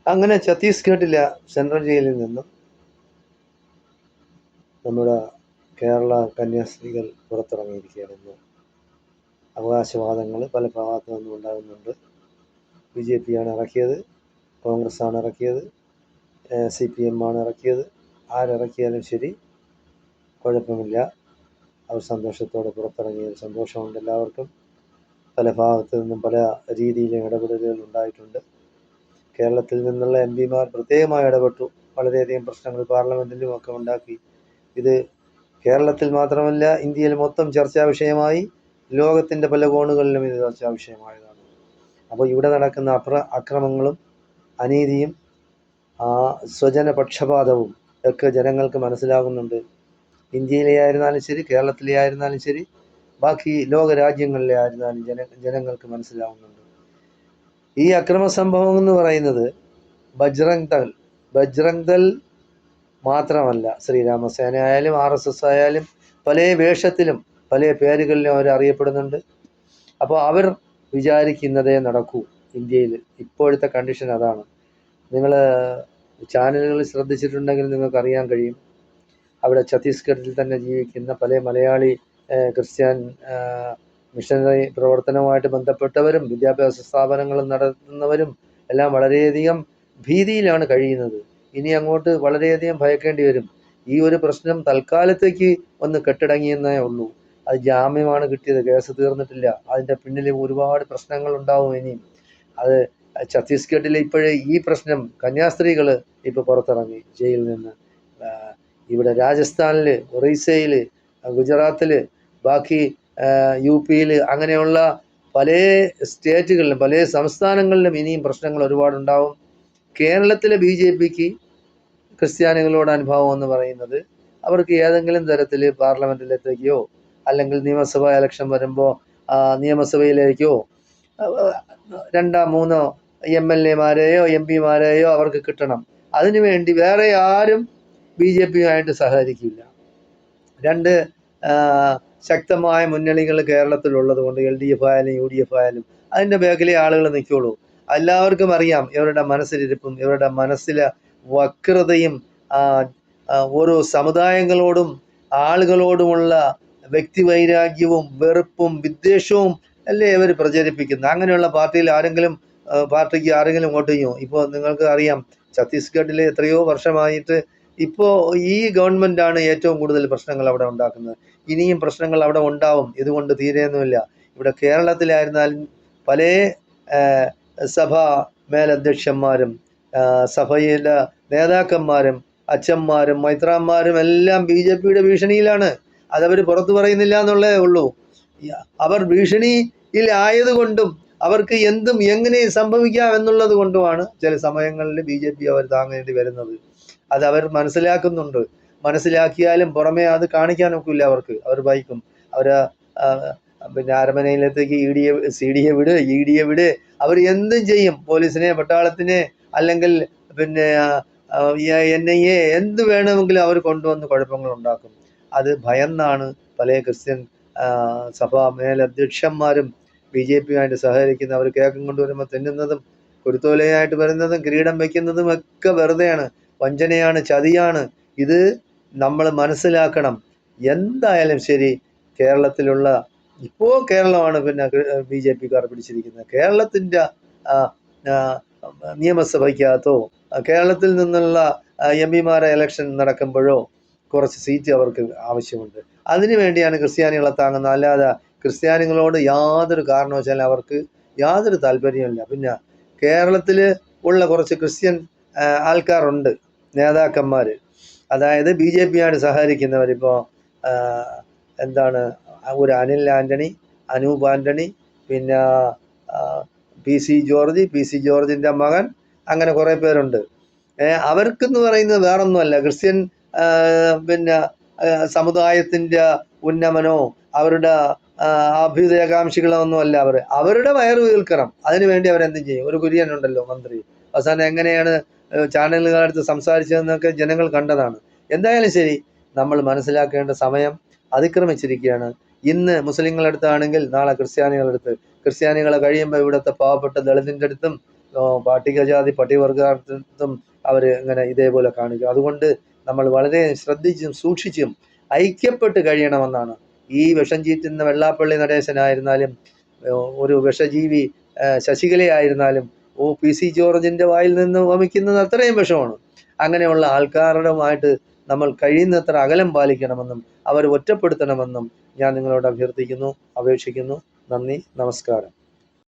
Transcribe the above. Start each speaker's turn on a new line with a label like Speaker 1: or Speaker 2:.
Speaker 1: അങ്ങനെ ഛത്തീസ്ഗഡിലെ സെൻട്രൽ ജയിലിൽ നിന്നും നമ്മുടെ കേരള കന്യാസ്ത്രീകൾ പുറത്തിറങ്ങിയിരിക്കുകയാണെന്ന് അവകാശവാദങ്ങൾ പല ഭാഗത്തു നിന്നും ഉണ്ടാകുന്നുണ്ട്. BJP ആണ് ഇറക്കിയത്, കോൺഗ്രസ് ആണ് ഇറക്കിയത്, CPM ആണ് ഇറക്കിയത്. ആരിറക്കിയാലും ശരി, കുഴപ്പമില്ല. അവർ സന്തോഷത്തോടെ പുറത്തിറങ്ങിയത് സന്തോഷമുണ്ട് എല്ലാവർക്കും. പല ഭാഗത്തു നിന്നും പല രീതിയിലും ഇടപെടലുകൾ ഉണ്ടായിട്ടുണ്ട്. കേരളത്തിൽ നിന്നുള്ള MP-മാർ പ്രത്യേകമായി ഇടപെട്ടു. വളരെയധികം പ്രശ്നങ്ങൾ പാർലമെൻറ്റിലും ഒക്കെ ഉണ്ടാക്കി. ഇത് കേരളത്തിൽ മാത്രമല്ല, ഇന്ത്യയിൽ മൊത്തം ചർച്ചാ വിഷയമായി. ലോകത്തിൻ്റെ പല കോണുകളിലും ഇത് ചർച്ചാ വിഷയമായതാണ്. അപ്പോൾ ഇവിടെ നടക്കുന്ന അക്രമങ്ങളും അനീതിയും സ്വജന പക്ഷപാതവും ഒക്കെ ജനങ്ങൾക്ക് മനസ്സിലാകുന്നുണ്ട്. ഇന്ത്യയിലെ ആയിരുന്നാലും ശരി, കേരളത്തിലെ ആയിരുന്നാലും ശരി, ബാക്കി ലോക രാജ്യങ്ങളിലെ ആയിരുന്നാലും ജനങ്ങൾക്ക് മനസ്സിലാവുന്നുണ്ട്. ഈ അക്രമ സംഭവം എന്ന് പറയുന്നത് ബജ്രംഗ് ദൾ മാത്രമല്ല, ശ്രീരാമസേന ആയാലും RSS ആയാലും പല വേഷത്തിലും പല പേരുകളിലും അവർ അറിയപ്പെടുന്നുണ്ട്. അപ്പോൾ അവർ വിചാരിക്കുന്നതേ നടക്കൂ. ഇന്ത്യയിൽ ഇപ്പോഴത്തെ കണ്ടീഷൻ അതാണ്. നിങ്ങൾ ചാനലുകളിൽ ശ്രദ്ധിച്ചിട്ടുണ്ടെങ്കിൽ നിങ്ങൾക്കറിയാൻ കഴിയും. അവിടെ ഛത്തീസ്ഗഡിൽ തന്നെ ജീവിക്കുന്ന പല മലയാളി ക്രിസ്ത്യൻ മിഷനറി പ്രവർത്തനവുമായിട്ട് ബന്ധപ്പെട്ടവരും വിദ്യാഭ്യാസ സ്ഥാപനങ്ങൾ നടത്തുന്നവരും എല്ലാം വളരെയധികം ഭീതിയിലാണ് കഴിയുന്നത്. ഇനി അങ്ങോട്ട് വളരെയധികം ഭയക്കേണ്ടി വരും. ഈ ഒരു പ്രശ്നം തൽക്കാലത്തേക്ക് ഒന്ന് കെട്ടടങ്ങിയെന്നേ ഉള്ളൂ. അത് ജാമ്യമാണ് കിട്ടിയത്, കേസ് തീർന്നിട്ടില്ല. അതിൻ്റെ പിന്നിൽ ഒരുപാട് പ്രശ്നങ്ങൾ ഉണ്ടാവും ഇനിയും. അത് ഛത്തീസ്ഗഡിൽ ഇപ്പോഴേ ഈ പ്രശ്നം കന്യാസ്ത്രീകൾ ഇപ്പോൾ പുറത്തിറങ്ങി ജയിലിൽ നിന്ന്. ഇവിടെ രാജസ്ഥാനിൽ, ഒറീസയിൽ, ഗുജറാത്തിൽ, ബാക്കി UP-യിൽ, അങ്ങനെയുള്ള പല സ്റ്റേറ്റുകളിലും പല സംസ്ഥാനങ്ങളിലും ഇനിയും പ്രശ്നങ്ങൾ ഒരുപാടുണ്ടാവും. കേരളത്തിലെ BJPക്ക് ക്രിസ്ത്യാനികളോട് അനുഭവം എന്ന് പറയുന്നത് അവർക്ക് ഏതെങ്കിലും തരത്തിൽ പാർലമെൻറ്റിലെത്തേക്കോ അല്ലെങ്കിൽ നിയമസഭാ ഇലക്ഷൻ വരുമ്പോൾ നിയമസഭയിലേക്കോ 2-3 MLA-മാരെയോ MP-മാരെയോ അവർക്ക് കിട്ടണം. അതിനുവേണ്ടി വേറെ ആരും BJP-യുമായിട്ട് സഹകരിക്കില്ല. 2 ശക്തമായ മുന്നണികൾ കേരളത്തിലുള്ളത് കൊണ്ട് LDF ആയാലും UDF ആയാലും അതിൻ്റെ ബാക്കിലെ ആളുകൾ നിൽക്കുള്ളൂ. എല്ലാവർക്കും അറിയാം ഇവരുടെ മനസ്സിലിരിപ്പും ഇവരുടെ മനസ്സിലെ വക്രതയും ഓരോ സമുദായങ്ങളോടും ആളുകളോടുമുള്ള വ്യക്തിവൈരാഗ്യവും വെറുപ്പും വിദ്വേഷവും അല്ലേ ഇവർ പ്രചരിപ്പിക്കുന്നത്. അങ്ങനെയുള്ള പാർട്ടിക്ക് ആരെങ്കിലും വോട്ട് ചെയ്യുമോ? ഇപ്പോൾ നിങ്ങൾക്ക് അറിയാം, ഛത്തീസ്ഗഡിൽ എത്രയോ വർഷമായിട്ട് ഇപ്പോൾ ഈ ഗവൺമെൻറ്റാണ് ഏറ്റവും കൂടുതൽ പ്രശ്നങ്ങൾ അവിടെ ഉണ്ടാക്കുന്നത്. ഇനിയും പ്രശ്നങ്ങൾ അവിടെ ഉണ്ടാവും. ഇതുകൊണ്ട് തീരെയൊന്നുമില്ല. ഇവിടെ കേരളത്തിലായിരുന്നാലും പല സഭാ മേലധ്യക്ഷന്മാരും സഭയിലെ നേതാക്കന്മാരും അച്ഛന്മാരും മൈത്രാന്മാരും എല്ലാം BJP-യുടെ ഭീഷണിയിലാണ്. അതവർ പുറത്തു പറയുന്നില്ല എന്നുള്ളതേ ഉള്ളൂ. അവർ ഭീഷണിയിൽ ആയതുകൊണ്ടും അവർക്ക് എന്തും എങ്ങനെയും സംഭവിക്കാം എന്നുള്ളത് കൊണ്ടുമാണ് ചില സമയങ്ങളിൽ BJP അവർ താങ്ങേണ്ടി വരുന്നത്. അതവർ മനസ്സിലാക്കുന്നുണ്ട്. മനസ്സിലാക്കിയാലും പുറമേ അത് കാണിക്കാൻ ഒക്കില്ല അവർക്ക്. അവർ ഭയക്കും. അവർ പിന്നെ അരമനയിലത്തേക്ക് CDയെ വിട്, EDയെ വിട്, അവർ എന്തും ചെയ്യും. പോലീസിനെ, പട്ടാളത്തിനെ, അല്ലെങ്കിൽ പിന്നെ NIA എന്ത് വേണമെങ്കിലും അവർ കൊണ്ടുവന്ന് കുഴപ്പങ്ങൾ ഉണ്ടാക്കും. അത് ഭയന്നാണ് പല ക്രിസ്ത്യൻ സഭാ മേലധ്യക്ഷന്മാരും BJP-യുമായിട്ട് സഹകരിക്കുന്ന. അവർ കേക്കും കൊണ്ടുവരുമ്പോൾ തിന്നുന്നതും കുരുത്തോലയായിട്ട് വരുന്നതും കിരീടം വയ്ക്കുന്നതും ഒക്കെ വെറുതെയാണ്, വഞ്ചനയാണ്, ചതിയാണ്. ഇത് നമ്മൾ മനസ്സിലാക്കണം. എന്തായാലും ശരി, കേരളത്തിലുള്ള ഇപ്പോൾ കേരളമാണ് പിന്നെ BJP-ക്കാർ പിടിച്ചിരിക്കുന്നത്. കേരളത്തിൻ്റെ നിയമസഭയ്ക്കകത്തോ കേരളത്തിൽ നിന്നുള്ള MP-മാരെ ഇലക്ഷൻ നടക്കുമ്പോഴോ കുറച്ച് സീറ്റ് അവർക്ക് ആവശ്യമുണ്ട്. അതിനു വേണ്ടിയാണ് ക്രിസ്ത്യാനികളെ താങ്ങുന്നത്. അല്ലാതെ ക്രിസ്ത്യാനികളോട് യാതൊരു കാരണവശാലും അവർക്ക് യാതൊരു താല്പര്യമില്ല. പിന്നെ കേരളത്തിൽ ഉള്ള കുറച്ച് ക്രിസ്ത്യൻ ആൾക്കാരുണ്ട്, നേതാക്കന്മാർ, അതായത് BJP-യാണ് സഹകരിക്കുന്നവരിപ്പോൾ എന്താണ്, ഒരു അനിൽ ആൻ്റണി, അനൂപ് ആൻ്റണി, പിന്നെ PC ജോർജിൻ്റെ മകൻ, അങ്ങനെ കുറേ പേരുണ്ട്. അവർക്കെന്ന് പറയുന്നത് വേറൊന്നുമല്ല, ക്രിസ്ത്യൻ പിന്നെ സമുദായത്തിൻ്റെ ഉന്നമനോ അവരുടെ അഭ്യുദയകാംക്ഷികളോ ഒന്നുമല്ല. അവരുടെ വയറ് വീർക്കണം. അതിനുവേണ്ടി അവരെന്തും ചെയ്യും. ഒരു കുര്യനുണ്ടല്ലോ മന്ത്രി, അവസാനം എങ്ങനെയാണ് ചാനലുകളടുത്ത് സംസാരിച്ചതെന്നൊക്കെ ജനങ്ങൾ കണ്ടതാണ്. എന്തായാലും ശരി, നമ്മൾ മനസ്സിലാക്കേണ്ട സമയം അതിക്രമിച്ചിരിക്കുകയാണ്. ഇന്ന് മുസ്ലിങ്ങളടുത്താണെങ്കിൽ നാളെ ക്രിസ്ത്യാനികളടുത്ത്, ക്രിസ്ത്യാനികളെ കഴിയുമ്പോൾ ഇവിടുത്തെ പാവപ്പെട്ട ദളിതിൻ്റെ അടുത്തും പട്ടികജാതി പട്ടികവർഗത്തും അവർ ഇങ്ങനെ ഇതേപോലെ കാണിക്കും. അതുകൊണ്ട് നമ്മൾ വളരെ ശ്രദ്ധിച്ചും സൂക്ഷിച്ചും ഐക്യപ്പെട്ട് കഴിയണമെന്നാണ്. ഈ വിഷം ചീറ്റുന്ന വെള്ളാപ്പള്ളി നടേശനായിരുന്നാലും ഒരു വിഷജീവി ശശികലയായിരുന്നാലും PC ജോർജിൻ്റെ വായിൽ നിന്ന് വമിക്കുന്നത് അത്രയും വിഷമാണ്. അങ്ങനെയുള്ള ആൾക്കാരുമായിട്ട് നമ്മൾ കഴിയുന്നത്ര അകലം പാലിക്കണമെന്നും അവർ ഒറ്റപ്പെടുത്തണമെന്നും ഞാൻ നിങ്ങളോട് അഭ്യർത്ഥിക്കുന്നു, അപേക്ഷിക്കുന്നു. നന്ദി, നമസ്കാരം.